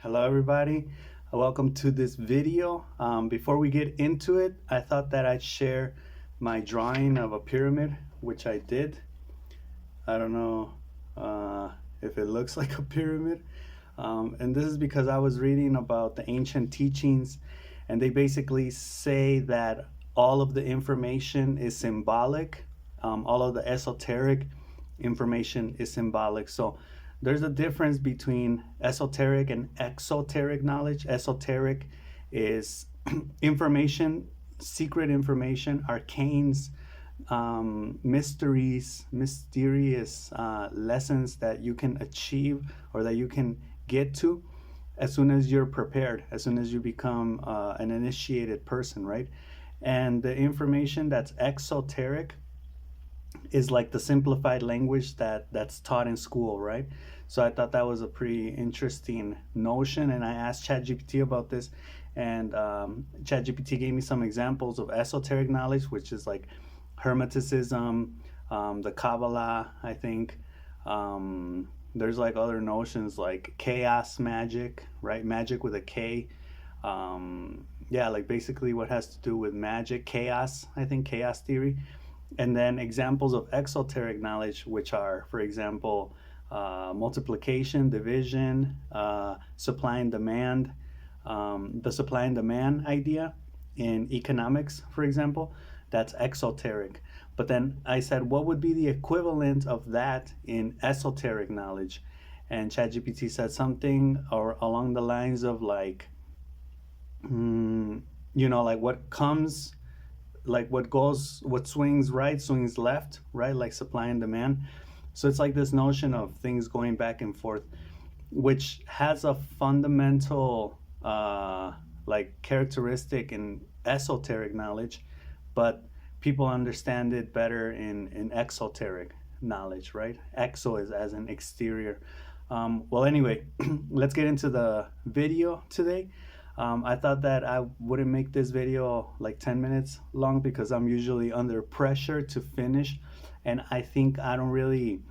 Hello everybody, welcome to this video. Before we get into it, I thought that I'd share my drawing of a pyramid, which I did. I don't know if it looks like a pyramid. And this is because I was reading about the ancient teachings, and they basically say that all of the information is symbolic. All of the esoteric information is symbolic. So there's a difference between esoteric and exoteric knowledge. Esoteric is information, secret information, arcanes, mysterious lessons that you can achieve or that you can get to as soon as you're prepared, as soon as you become an initiated person, right? And the information that's exoteric is like the simplified language that's taught in school, right? So I thought that was a pretty interesting notion, and I asked ChatGPT about this, and ChatGPT gave me some examples of esoteric knowledge, which is like Hermeticism, the Kabbalah, I think. There's like other notions like chaos magic, right? Magic with a K. Yeah, like basically what has to do with magic, chaos, I think, chaos theory. And then examples of exoteric knowledge, which are, for example, multiplication, division, supply and demand, the supply and demand idea in economics, for example, that's exoteric. But then I said, what would be the equivalent of that in esoteric knowledge? And ChatGPT said something or along the lines of like, like what comes, like what swings right, swings left, right? Like supply and demand. So it's like this notion of things going back and forth, which has a fundamental like characteristic in esoteric knowledge, but people understand it better in exoteric knowledge, right? Exo is as an exterior. Well, anyway, let's get into the video today. I thought that I wouldn't make this video like 10 minutes long because I'm usually under pressure to finish, and I think I don't really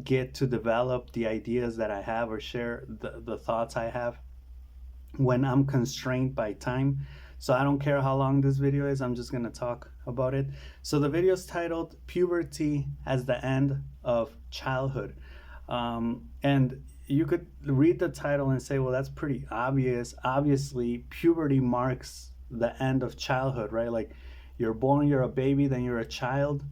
get to develop the ideas that I have or share the thoughts I have when I'm constrained by time. So I don't care how long this video is, I'm just gonna talk about it. So the video is titled Puberty as the End of Childhood. And you could read the title and say, well, that's pretty obvious. Obviously, puberty marks the end of childhood, right? Like you're born, you're a baby, then you're a child,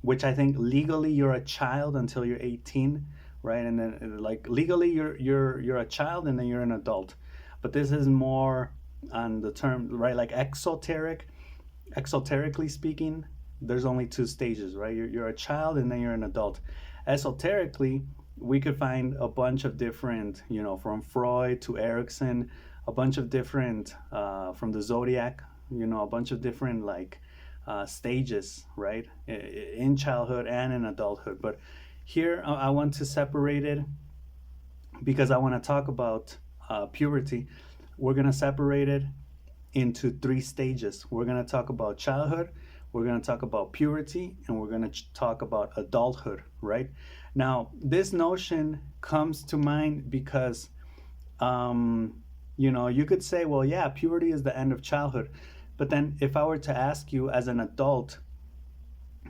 which I think legally you're a child until you're 18, right? And then like legally you're a child and then you're an adult. But this is more on the term, right? Like exoterically speaking, there's only two stages, right? You're a child and then you're an adult. Esoterically, we could find a bunch of different, from Freud to Erickson, a bunch of different, from the Zodiac, a bunch of different like stages, right, in childhood and in adulthood. But here I want to separate it because I want to talk about puberty. We're going to separate it into three stages. We're going to talk about childhood, we're going to talk about puberty, and we're going to talk about adulthood, right? Now, this notion comes to mind because, you could say, well, yeah, puberty is the end of childhood. But then if I were to ask you as an adult,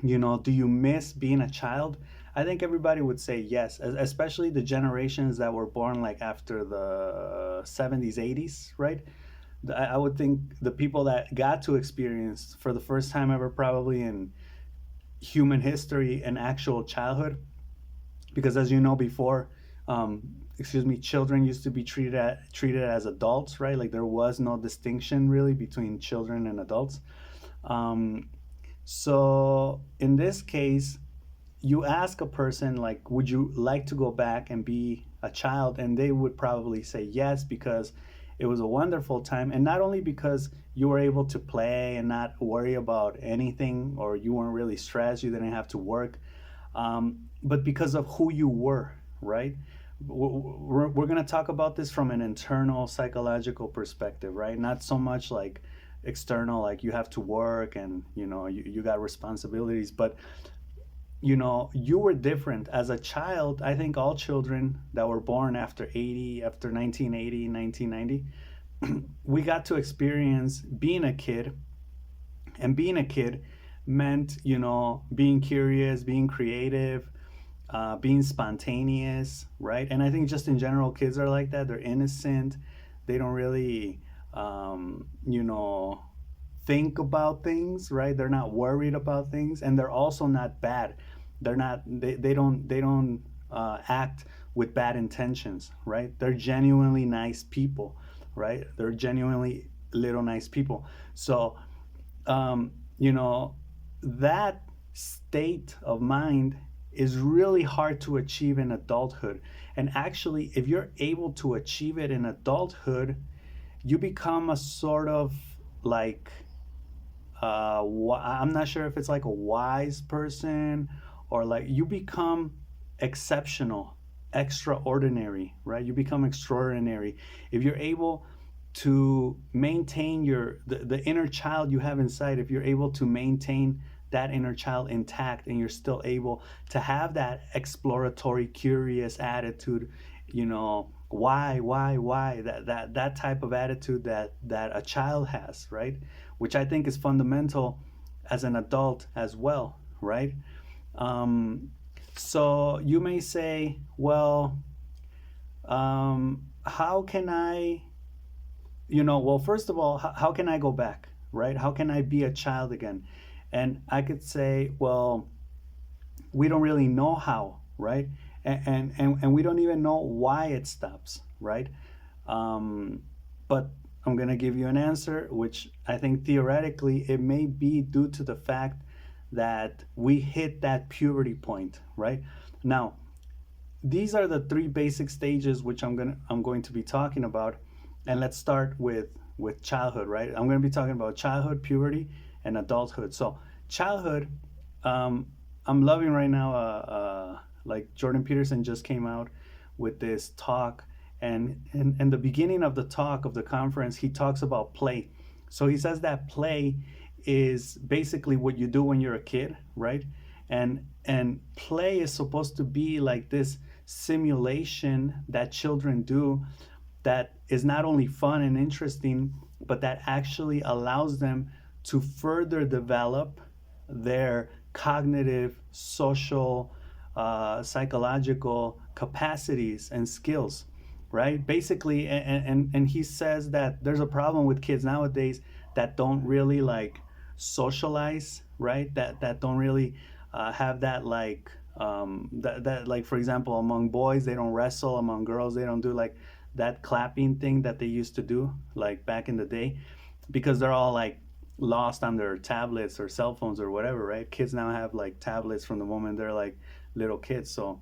do you miss being a child? I think everybody would say yes, especially the generations that were born like after the 70s, 80s, right? I would think the people that got to experience for the first time ever, probably in human history, an actual childhood. Because as you know, before, children used to be treated as adults, right? Like there was no distinction really between children and adults. So in this case, you ask a person like, would you like to go back and be a child? And they would probably say yes, because it was a wonderful time. And not only because you were able to play and not worry about anything, or you weren't really stressed, you didn't have to work, but because of who you were, right? We're going to talk about this from an internal psychological perspective, right? Not so much like external, like you have to work and you got responsibilities, but you were different as a child. I think all children that were born after 80, after 1980, 1990, we got to experience being a kid. And being a kid meant, being curious, being creative, being spontaneous, right? And I think just in general, kids are like that. They're innocent. They don't really, think about things, right? They're not worried about things, and they're also not bad. They're not. They don't act with bad intentions, right? They're genuinely nice people, right? They're genuinely little nice people. So um, you know, that state of mind is really hard to achieve in adulthood. And actually, if you're able to achieve it in adulthood, you become a sort of like, I'm not sure if it's like a wise person, or like you become exceptional, extraordinary, right? You become extraordinary if you're able to maintain the inner child you have inside. If you're able to maintain that inner child intact, and you're still able to have that exploratory, curious attitude, why, that type of attitude that a child has, right? Which I think is fundamental as an adult as well, right? um, so you may say, well, how can I, well, first of all, how can I go back, right? How can I be a child again? And I could say, well, we don't really know how, right? And we don't even know why it stops, right? Um, but I'm going to give you an answer, which I think theoretically it may be due to the fact that we hit that puberty point, right? Now, these are the three basic stages which I'm going to be talking about. And let's start with childhood, right? I'm going to be talking about childhood, puberty, and adulthood. So childhood, um, I'm loving right now, like Jordan Peterson just came out with this talk. And the beginning of the talk of the conference, he talks about play. So he says that play is basically what you do when you're a kid, right? And play is supposed to be like this simulation that children do, that is not only fun and interesting, but that actually allows them to further develop their cognitive, social, psychological capacities and skills, right? Basically, and he says that there's a problem with kids nowadays that don't really like socialize, right? That don't really have that like that like, for example, among boys they don't wrestle, among girls they don't do like that clapping thing that they used to do like back in the day, because they're all like lost on their tablets or cell phones or whatever, right? Kids now have like tablets from the moment they're like little kids. So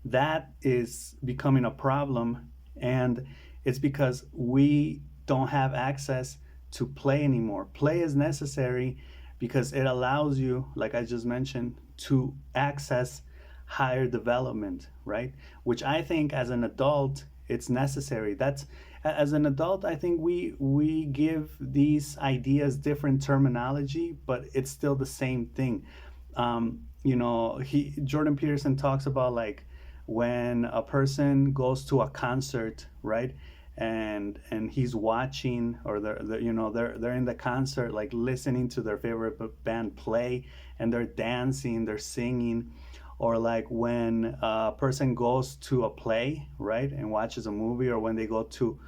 that is becoming a problem, and it's because we don't have access to play anymore. Play is necessary because it allows you, like I just mentioned, to access higher development, right? Which I think as an adult it's necessary. That's As an adult, I think we give these ideas different terminology, but it's still the same thing. He Jordan Peterson talks about like when a person goes to a concert, right? And he's watching, or they're in the concert, like listening to their favorite band play, and they're dancing, they're singing. Or like when a person goes to a play, right, and watches a movie, or when they go to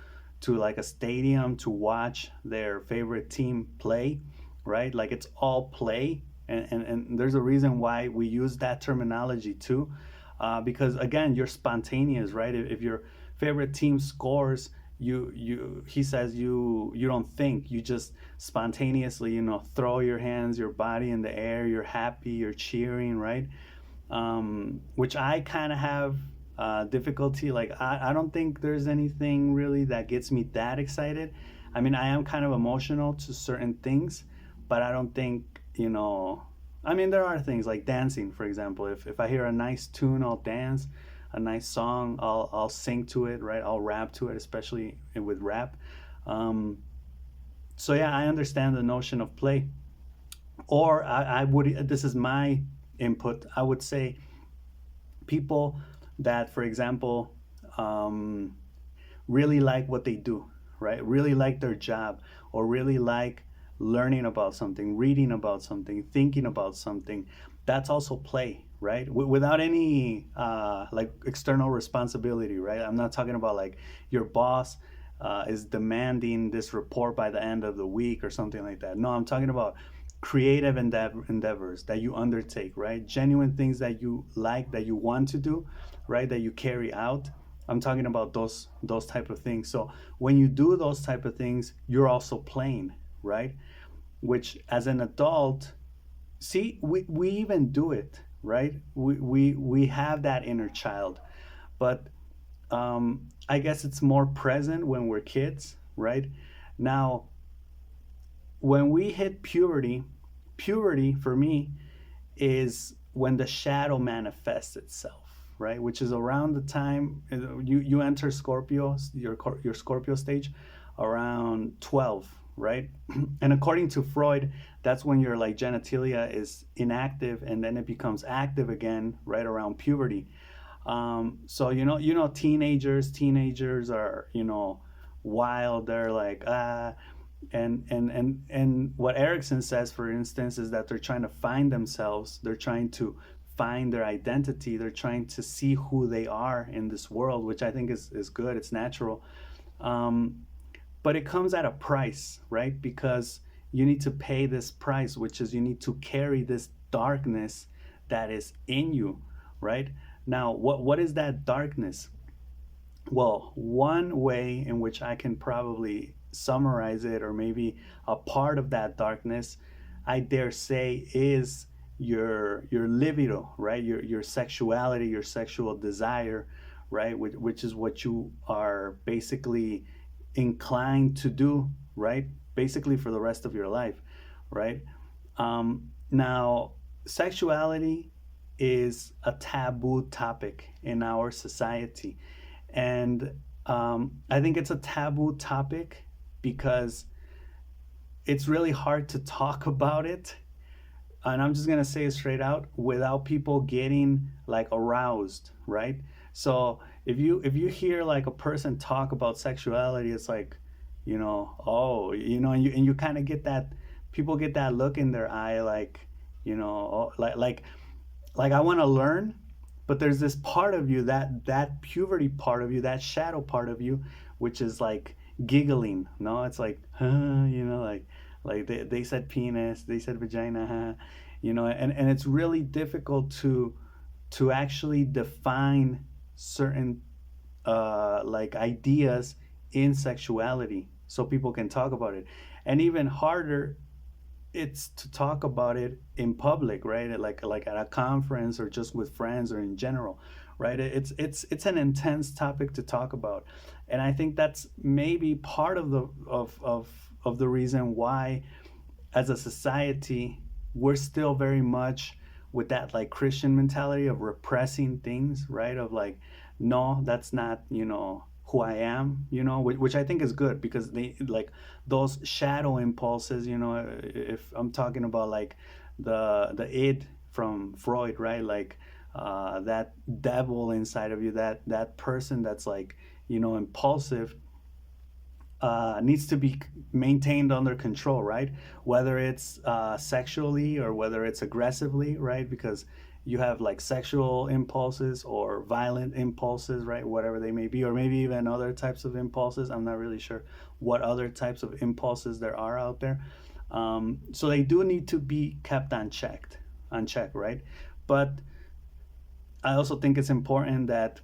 like a stadium to watch their favorite team play, right? Like it's all play. And there's a reason why we use that terminology too, because again, you're spontaneous, right? If your favorite team scores, he says you don't think, you just spontaneously, throw your hands, your body in the air, you're happy, you're cheering, right? Which I kind of have difficulty. Like I don't think there's anything really that gets me that excited. I mean, I am kind of emotional to certain things, but I don't think, I mean, there are things like dancing, for example. If I hear a nice tune, I'll dance. A nice song, I'll sing to it, right? I'll rap to it, especially with rap. Um, so yeah, I understand the notion of play. Or I would, this is my input, I would say people that, for example, um, really like what they do, right? Really like their job, or really like learning about something, reading about something, thinking about something. That's also play, right? Without any like external responsibility, right? I'm not talking about like your boss is demanding this report by the end of the week or something like that. No, I'm talking about creative endeavors that you undertake, right? Genuine things that you like, that you want to do, right? That you carry out. I'm talking about those type of things. So when you do those type of things, you're also playing, right? Which as an adult, see, we even do it, right? We have that inner child, but I guess it's more present when we're kids, right? Now, when we hit puberty, puberty for me is when the shadow manifests itself, right? Which is around the time you enter Scorpio, your Scorpio stage, around 12, right? And according to Freud, that's when your like genitalia is inactive, and then it becomes active again right around puberty. So teenagers are wild. They're like and what Erickson says, for instance, is that they're trying to find themselves. They're trying to find their identity. They're trying to see who they are in this world, which I think is good. It's natural. Um, but it comes at a price, right? Because you need to pay this price, which is you need to carry this darkness that is in you, right? Now, what is that darkness? Well, one way in which I can probably summarize it, or maybe a part of that darkness, I dare say, is your libido, right? Your sexuality, your sexual desire, right? Which is what you are basically inclined to do, right? Basically for the rest of your life, right? Now, sexuality is a taboo topic in our society. And I think it's a taboo topic because it's really hard to talk about it. And I'm just gonna say it straight out, without people getting like aroused, right? So if you hear like a person talk about sexuality, it's like, oh, and you kind of get that, people get that look in their eye, like, oh, like I want to learn, but there's this part of you, that puberty part of you, that shadow part of you, which is like giggling. No, it's like, like they said penis, they said vagina, and it's really difficult to actually define certain like ideas in sexuality so people can talk about it. And even harder, it's to talk about it in public, right? Like at a conference, or just with friends, or in general, right? It's an intense topic to talk about, and I think that's maybe part of the reason why, as a society, we're still very much with that like Christian mentality of repressing things, right? Of like, no, that's not, who I am, which I think is good, because they like those shadow impulses, if I'm talking about like the id from Freud, right? Like that devil inside of you, that person that's like, impulsive, needs to be maintained under control, right? Whether it's sexually, or whether it's aggressively, right? Because you have like sexual impulses or violent impulses, right? Whatever they may be, or maybe even other types of impulses. I'm not really sure what other types of impulses there are out there. So they do need to be kept on check, right? But I also think it's important that,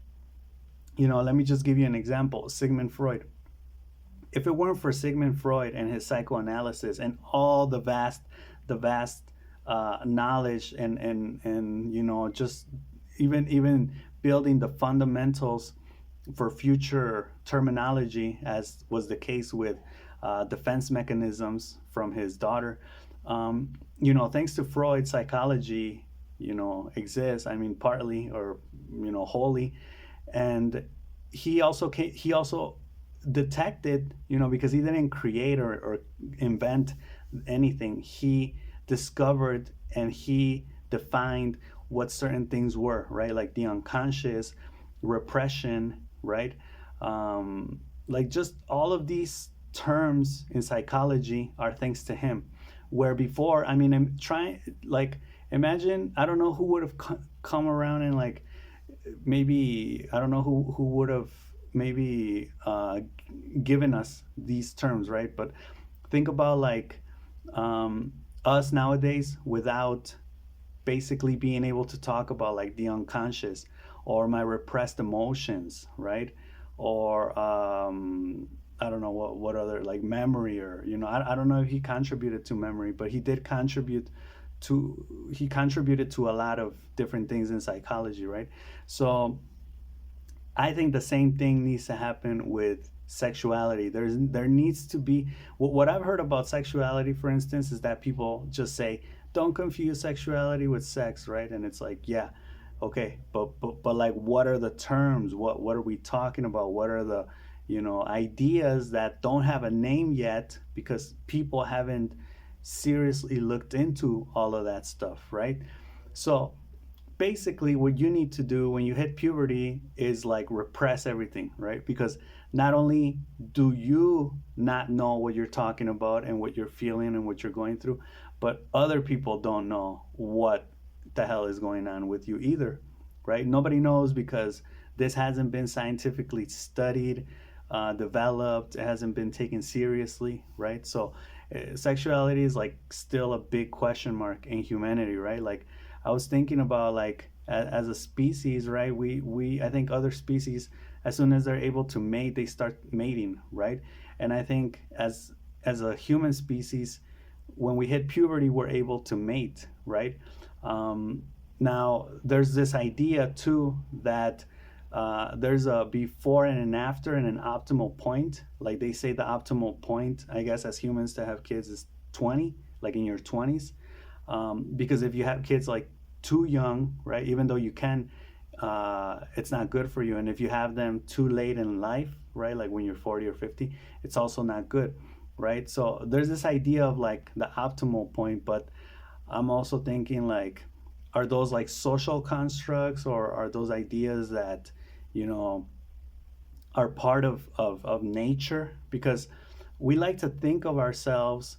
let me just give you an example. Sigmund Freud. If it weren't for Sigmund Freud and his psychoanalysis and all the vast knowledge, and just even building the fundamentals for future terminology, as was the case with defense mechanisms from his daughter, thanks to Freud, psychology, exists. I mean, partly, or wholly. And he also detected, because he didn't create or invent anything. He discovered, and he defined what certain things were, right? Like the unconscious, repression, right? Like just all of these terms in psychology are thanks to him. Where before, I mean, I'm trying, like, imagine, I don't know who would have come around and, like, maybe, I don't know who would have maybe given us these terms, right? But think about, like, us nowadays without basically being able to talk about, like, the unconscious or my repressed emotions, right? Or I don't know what other, like, memory, or I don't know if he contributed to memory, but he contributed to a lot of different things in psychology, right? So I think the same thing needs to happen with sexuality. There needs to be, what I've heard about sexuality, for instance, is that people just say, "Don't confuse sexuality with sex," right? And it's like, yeah, okay, but like, what are the terms? What are we talking about? What are the ideas that don't have a name yet because people haven't seriously looked into all of that stuff, right? So basically what you need to do when you hit puberty is, like, repress everything, right? Because not only do you not know what you're talking about and what you're feeling and what you're going through, but other people don't know what the hell is going on with you either, right? Nobody knows because this hasn't been scientifically studied, developed. It hasn't been taken seriously, right? So sexuality is, like, still a big question mark in humanity, right? Like, I was thinking about, like, as a species, right? We I think other species, as soon as they're able to mate, they start mating, right? And I think as a human species, when we hit puberty, we're able to mate, right? Um, Now, there's this idea too that there's a before and an after and an optimal point. Like, they say the optimal point, I guess, as humans to have kids is 20, like in your 20s. Because if you have kids, like, too young, right, even though you can, it's not good for you. And if you have them too late in life, right, like when you're 40 or 50, it's also not good, right? So there's this idea of, like, the optimal point, but I'm also thinking, like, are those, like, social constructs, or are those ideas that, you know, are part of nature? Because we like to think of ourselves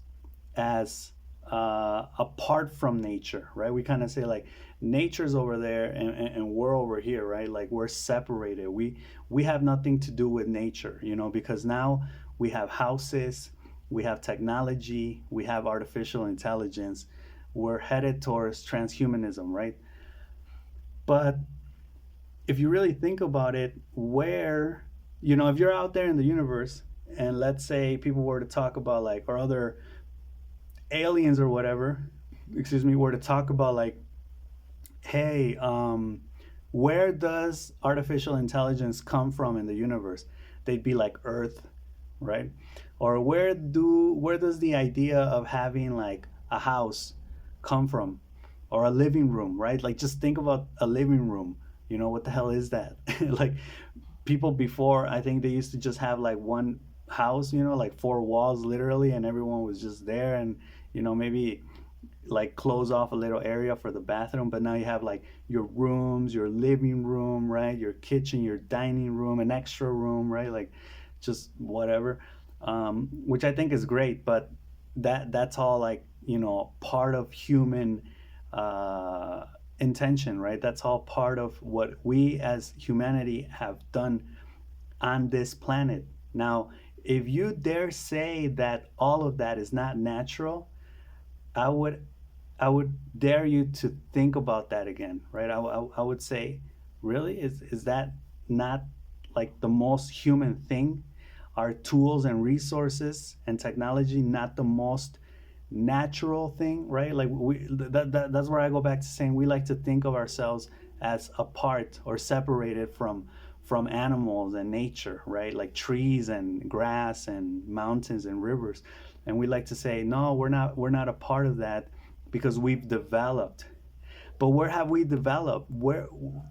as apart from nature, right? We kind of say, like, nature's over there, and we're over here, right? Like, we're separated. We have nothing to do with nature, because now we have houses, we have technology, we have artificial intelligence. We're headed towards transhumanism, right? But if you really think about it, if you're out there in the universe, and let's say people were to talk about, like, or other aliens or whatever, excuse me, were to talk about, like, hey, where does artificial intelligence come from in the universe? They'd be like, Earth, right? Or where does the idea of having, like, a house come from, or a living room, right? Like, just think about a living room. What the hell is that? Like, people before, I think they used to just have, like, one house, like, four walls literally, and everyone was just there, and maybe, like, close off a little area for the bathroom. But now you have, like, your rooms, your living room, right, your kitchen, your dining room, an extra room, right? Like, just whatever, which I think is great. But that's all, like, part of human intention, right? That's all part of what we as humanity have done on this planet. Now, if you dare say that all of that is not natural, I would I would dare you to think about that again, right? I would say, really, is that not, like, the most human thing? Are tools and resources and technology not the most natural thing, right? Like, that's where I go back to saying we like to think of ourselves as apart or separated from animals and nature, right? Like trees and grass and mountains and rivers. And we like to say, no, we're not a part of that because we've developed. But where have we developed? Where,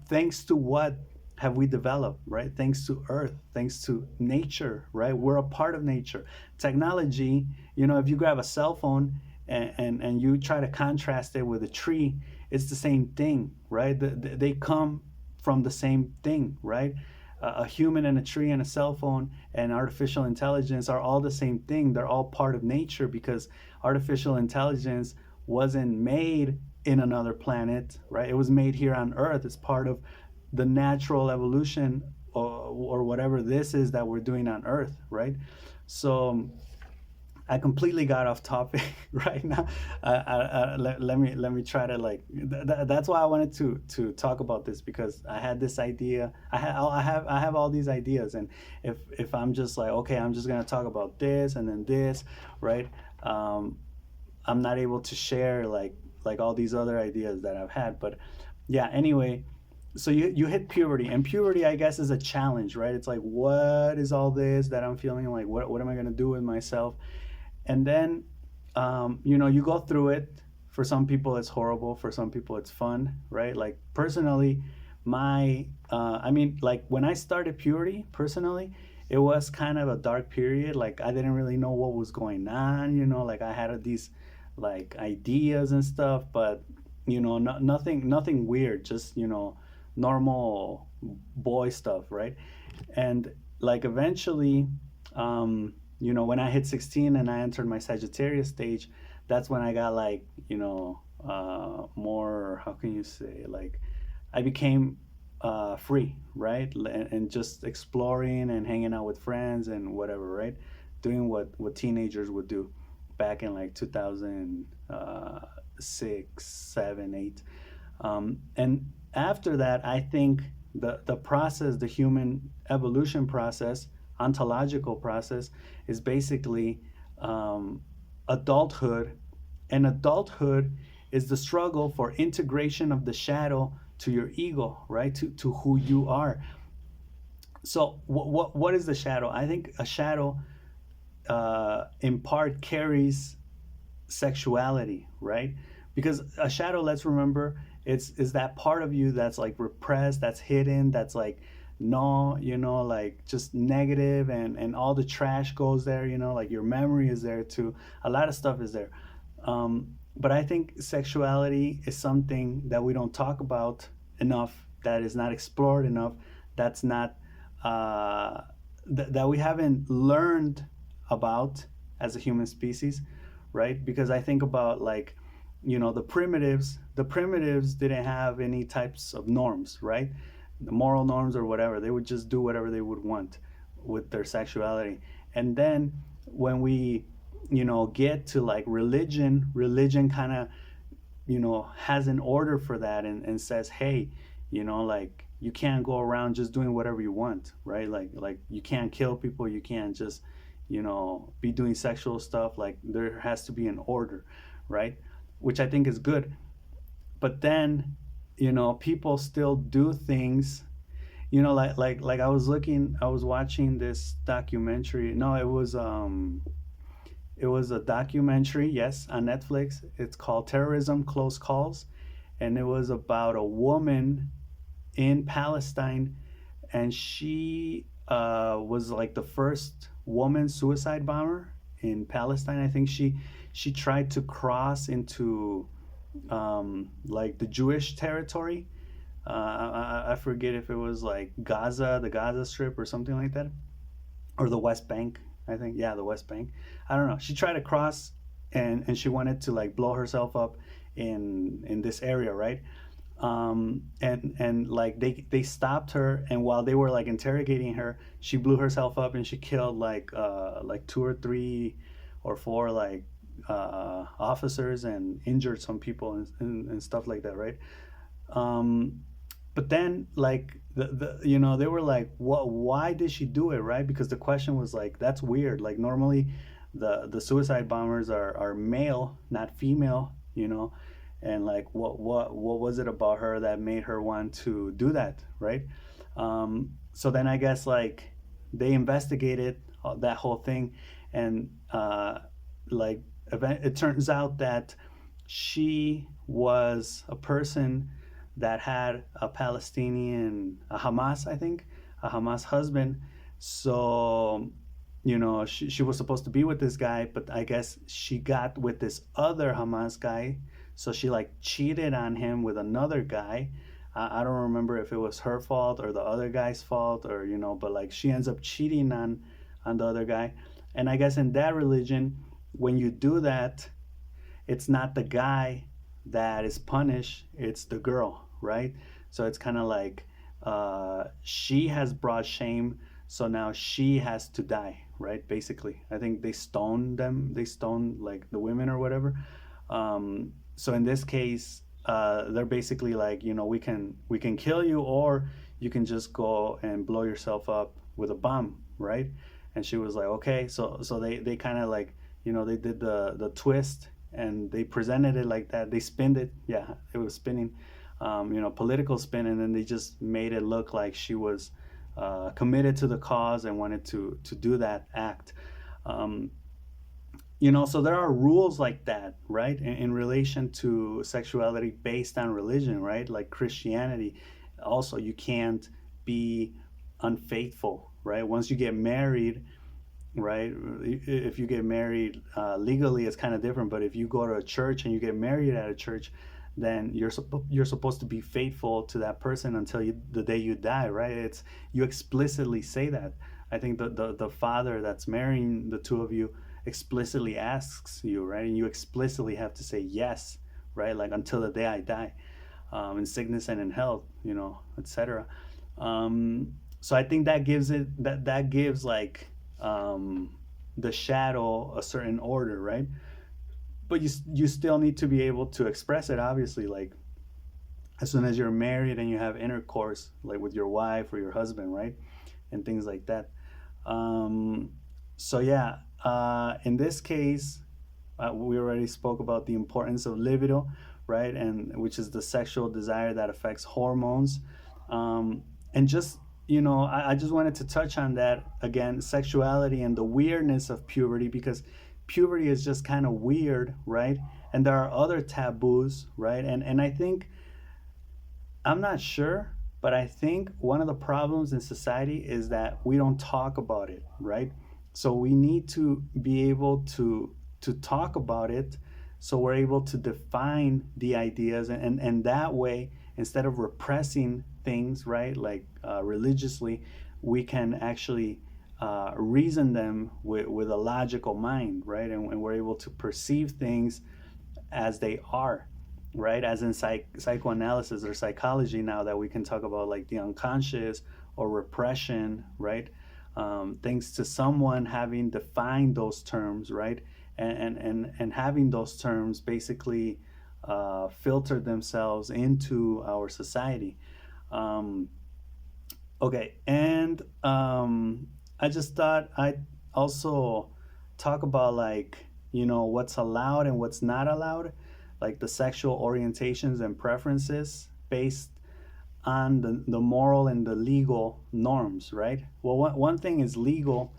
thanks to what have we developed, right? Thanks to Earth, thanks to nature, right? We're a part of nature. Technology, if you grab a cell phone, and you try to contrast it with a tree, it's the same thing, right? They come from the same thing, right? A human and a tree and a cell phone and artificial intelligence are all the same thing. They're all part of nature, because artificial intelligence wasn't made in another planet, right? It was made here on Earth. It's part of the natural evolution, or whatever this is that we're doing on Earth, right? So I completely got off topic right now. Let me try to like. That's why I wanted to talk about this, because I had this idea. I have all these ideas, and if I'm just like, okay, I'm just gonna talk about this and then this, right? Um, I'm not able to share like all these other ideas that I've had. But yeah, anyway, so you hit puberty, and puberty, I guess, is a challenge, right? It's like, what is all this that I'm feeling? Like, what am I gonna do with myself? And then you go through it. For some people it's horrible, for some people it's fun, right? Like personally, my I mean, like when I started puberty, personally, it was kind of a dark period. Like I didn't really know what was going on, like I had these like ideas and stuff, but nothing weird, just normal boy stuff, right? And like eventually, when I hit 16 and I entered my Sagittarius stage, that's when I got like, more, how can you say, like, I became free, right? And just exploring and hanging out with friends and whatever, right? Doing what teenagers would do back in like 2006, 7, 8. And after that, I think the process, the human evolution process, ontological process, is basically adulthood. And adulthood is the struggle for integration of the shadow to your ego, right? To who you are. So what is the shadow? I think a shadow in part carries sexuality, right? Because a shadow, let's remember, it's is that part of you that's like repressed, that's hidden, that's like no, like just negative, and all the trash goes there, like your memory is there too. A lot of stuff is there. But I think sexuality is something that we don't talk about enough, that is not explored enough, that's not that we haven't learned about as a human species, right? Because I think about like, the primitives didn't have any types of norms, right? The moral norms or whatever. They would just do whatever they would want with their sexuality. And then when we, get to like religion kind of, has an order for that, and says, hey, like you can't go around just doing whatever you want, right? Like you can't kill people, you can't just, be doing sexual stuff. Like there has to be an order, right? Which I think is good. But then, people still do things, like I was watching this documentary. No, it was a documentary, yes, on Netflix. It's called Terrorism Close Calls, and it was about a woman in Palestine, and she was like the first woman suicide bomber in Palestine. I think she tried to cross into like the Jewish territory. I forget if it was like Gaza, the Gaza Strip, or something like that, or the West Bank. I think, yeah, the West Bank. I don't know. She tried to cross, and she wanted to like blow herself up in this area, right? And like they stopped her, and while they were like interrogating her, she blew herself up, and she killed like 2 or 3 or 4 like officers, and injured some people, and stuff like that, right? But then like they were like, what, why did she do it, right? Because the question was like, that's weird. Like normally the suicide bombers are male, not female, and like what was it about her that made her want to do that, right? So then I guess like they investigated that whole thing, and like it turns out that she was a person that had a Palestinian, a Hamas, I think, a Hamas husband. So she was supposed to be with this guy, but I guess she got with this other Hamas guy. So she like cheated on him with another guy. I don't remember if it was her fault or the other guy's fault, or but like she ends up cheating on the other guy. And I guess in that religion, when you do that, it's not the guy that is punished, it's the girl, right? So it's kind of like she has brought shame, so now she has to die, right? Basically, I think they stone like the women or whatever. So in this case, they're basically like, we can kill you, or you can just go and blow yourself up with a bomb, right? And she was like, okay. So they kind of like, they did the twist, and they presented it like that. They spinned it. Yeah, it was spinning, political spin, and then they just made it look like she was committed to the cause and wanted to do that act. Um, so there are rules like that, right, in relation to sexuality based on religion, right? Like Christianity, also you can't be unfaithful, right? Once you get married, right? If you get married legally, it's kind of different. But if you go to a church and you get married at a church, then you're supposed to be faithful to that person until the day you die, right? You explicitly say that. I think the father that's marrying the two of you explicitly asks you, right? And you explicitly have to say yes, right? Like until the day I die, in sickness and in health, etc. So I think that gives like the shadow a certain order, right? But you still need to be able to express it, obviously, like as soon as you're married and you have intercourse, like with your wife or your husband, right? And things like that. So yeah, in this case, we already spoke about the importance of libido, right? And which is the sexual desire that affects hormones. And just, I just wanted to touch on that again, sexuality and the weirdness of puberty, because puberty is just kind of weird, right? And there are other taboos, right? And I think, I'm not sure, but I think one of the problems in society is that we don't talk about it, right? So we need to be able to talk about it, so we're able to define the ideas, and that way, instead of repressing things, right, like religiously, we can actually reason them with a logical mind, right? And we're able to perceive things as they are, right? As in psychoanalysis or psychology, now that we can talk about like the unconscious or repression, right? Thanks to someone having defined those terms, right? And having those terms basically filter themselves into our society. Um, okay, and I just thought I'd also talk about like, what's allowed and what's not allowed, like the sexual orientations and preferences based on the moral and the legal norms, right? Well, one thing is legal,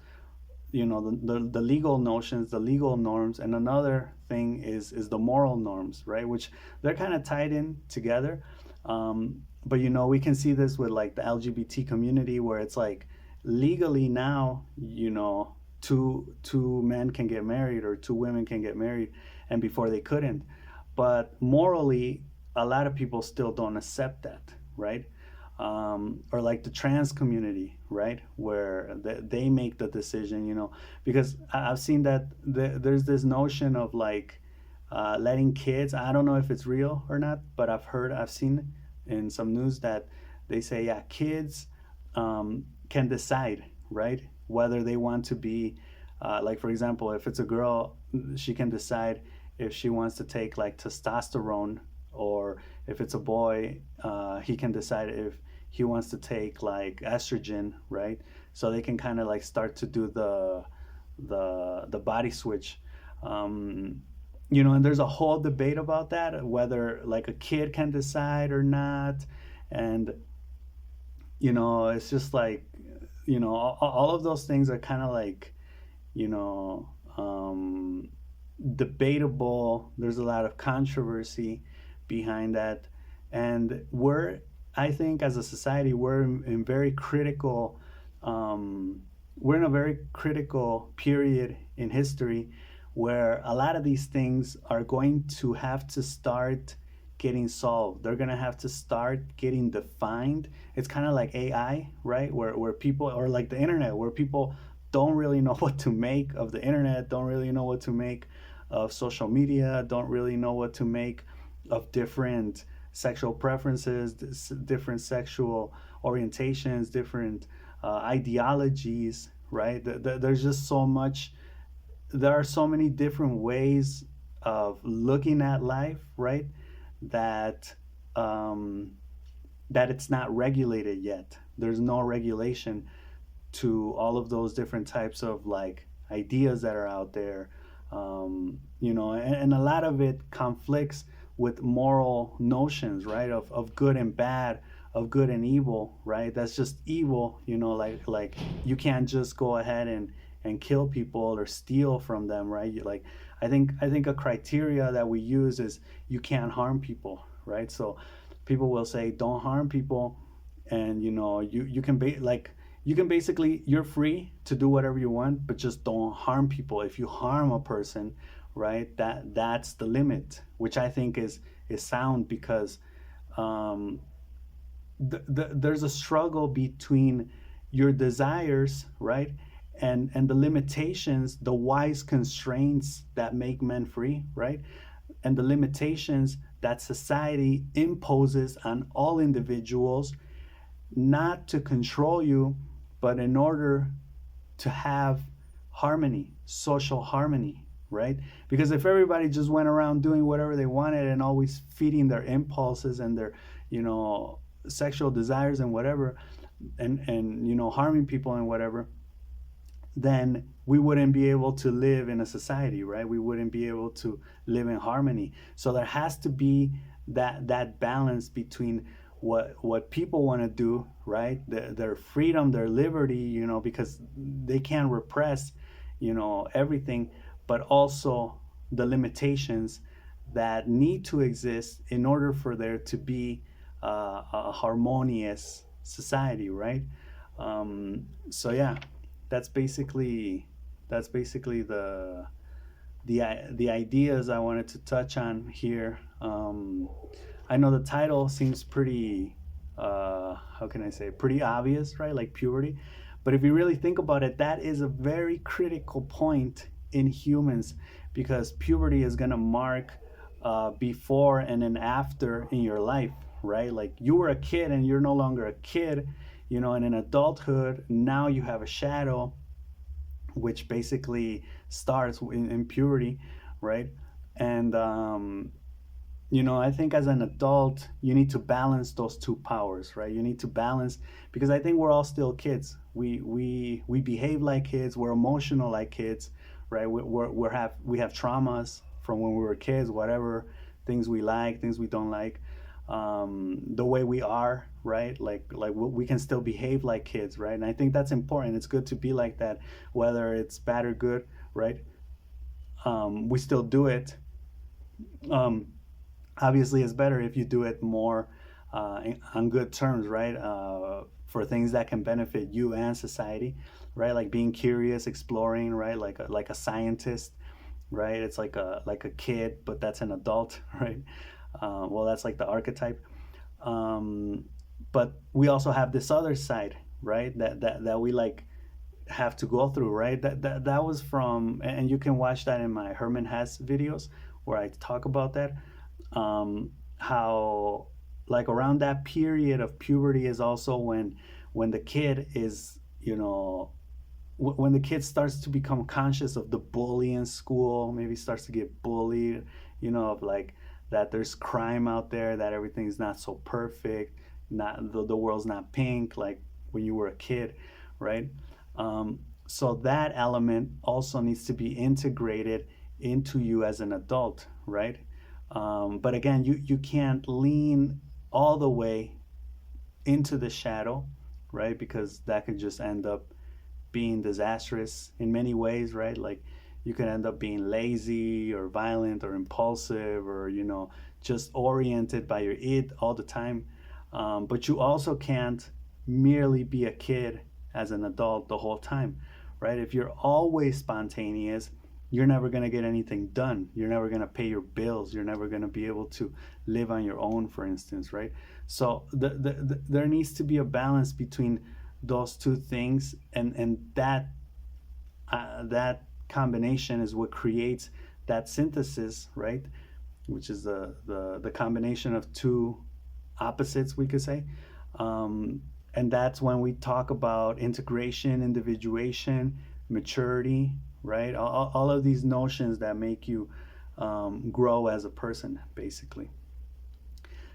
the legal notions, the legal norms, and another thing is the moral norms, right? Which they're kind of tied in together. But we can see this with like the LGBT community, where it's like legally now, two men can get married or two women can get married, and before they couldn't. But morally, a lot of people still don't accept that, right? Or like the trans community, right, where they make the decision, because I've seen that there's this notion of like letting kids. I don't know if it's real or not, but I've seen in some news that they say, yeah, kids can decide, right, whether they want to be like, for example, if it's a girl, she can decide if she wants to take like testosterone, or if it's a boy, he can decide if he wants to take like estrogen, right? So they can kind of like start to do the body switch. And there's a whole debate about that, whether like a kid can decide or not. And it's just like, all of those things are kind of like, you know debatable. There's a lot of controversy behind that, and I think as a society, we're in very critical we're in a very critical period in history where a lot of these things are going to have to start getting solved. They're going to have to start getting defined. It's kind of like AI, right? Where people, or like the internet, where people don't really know what to make of the internet, don't really know what to make of social media, don't really know what to make of different sexual preferences, different sexual orientations, different ideologies, right? There's just so much, there are so many different ways of looking at life, right? That um, that it's not regulated yet. There's no regulation to all of those different types of like ideas that are out there, and a lot of it conflicts with moral notions, right? Of good and bad, of good and evil, right? That's just evil, like you can't just go ahead and kill people or steal from them, right? Like I think a criteria that we use is you can't harm people, right? So people will say don't harm people, and you can be like, you can basically, you're free to do whatever you want, but just don't harm people. If you harm a person, right, that's the limit, which I think is sound, because um, there's a struggle between your desires, right, and the limitations, the wise constraints that make men free, right, and the limitations that society imposes on all individuals, not to control you, but in order to have harmony, social harmony, right? Because if everybody just went around doing whatever they wanted and always feeding their impulses and their, you know, sexual desires and whatever, and harming people and whatever, then we wouldn't be able to live in a society, right? We wouldn't be able to live in harmony. So there has to be that balance between what people want to do, right? Their freedom, their liberty, because they can't repress, everything, but also the limitations that need to exist in order for there to be a harmonious society, right? So yeah, that's basically the ideas I wanted to touch on here. I know the title seems pretty, how can I say, pretty obvious, right? Like puberty. But if you really think about it, that is a very critical point in humans, because puberty is going to mark before and an after in your life, right? Like you were a kid and you're no longer a kid, and in adulthood, now you have a shadow, which basically starts in puberty, right? And I think as an adult, you need to balance those two powers, right? You need to balance, because I think we're all still kids. We behave like kids. We're emotional like kids, right? We have traumas from when we were kids, whatever things we like, things we don't like, the way we are, right? Like we can still behave like kids, right? And I think that's important. It's good to be like that, whether it's bad or good, right? We still do it. Um, Obviously, it's better if you do it more on good terms, right? For things that can benefit you and society, right? Like being curious, exploring, right? Like a scientist, right? It's like a kid, but that's an adult, right? Well, that's like the archetype. Um, but we also have this other side, right? That we like have to go through, right? That was from, and you can watch that in my Herman Hesse videos where I talk about that. How like around that period of puberty is also when the kid is, when the kid starts to become conscious of the bully in school, maybe starts to get bullied, of like that there's crime out there, that everything's not so perfect, not the world's not pink like when you were a kid, right? So that element also needs to be integrated into you as an adult, right? But again, you can't lean all the way into the shadow, right? Because that could just end up being disastrous in many ways, right? Like you could end up being lazy or violent or impulsive, or just oriented by your id all the time. But you also can't merely be a kid as an adult the whole time, right? If you're always spontaneous, you're never going to get anything done. You're never going to pay your bills. You're never going to be able to live on your own, for instance, right? So there needs to be a balance between those two things, and that combination is what creates that synthesis, right? Which is the combination of two opposites, we could say. And that's when we talk about integration, individuation, maturity, right? All of these notions that make you grow as a person, basically.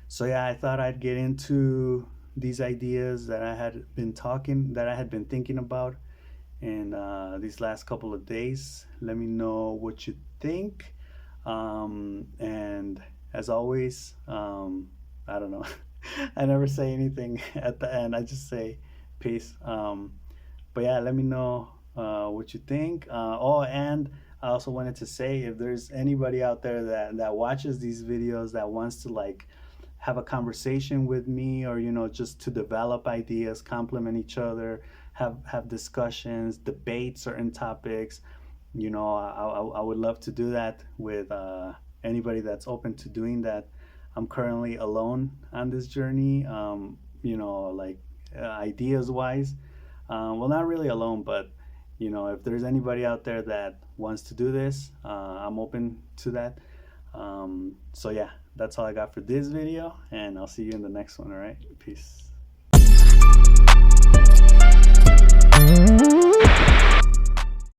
So yeah, I thought I'd get into these ideas that I had been thinking about in these last couple of days. Let me know what you think. And as always, I don't know. I never say anything at the end. I just say peace. But yeah, let me know what you think. And I also wanted to say, if there's anybody out there that watches these videos that wants to like have a conversation with me, or just to develop ideas, complement each other, have discussions, debate certain topics, I would love to do that with anybody that's open to doing that. I'm currently alone on this journey, ideas wise. Well, not really alone, but if there's anybody out there that wants to do this, I'm open to that. So yeah, that's all I got for this video, and I'll see you in the next one. All right, peace.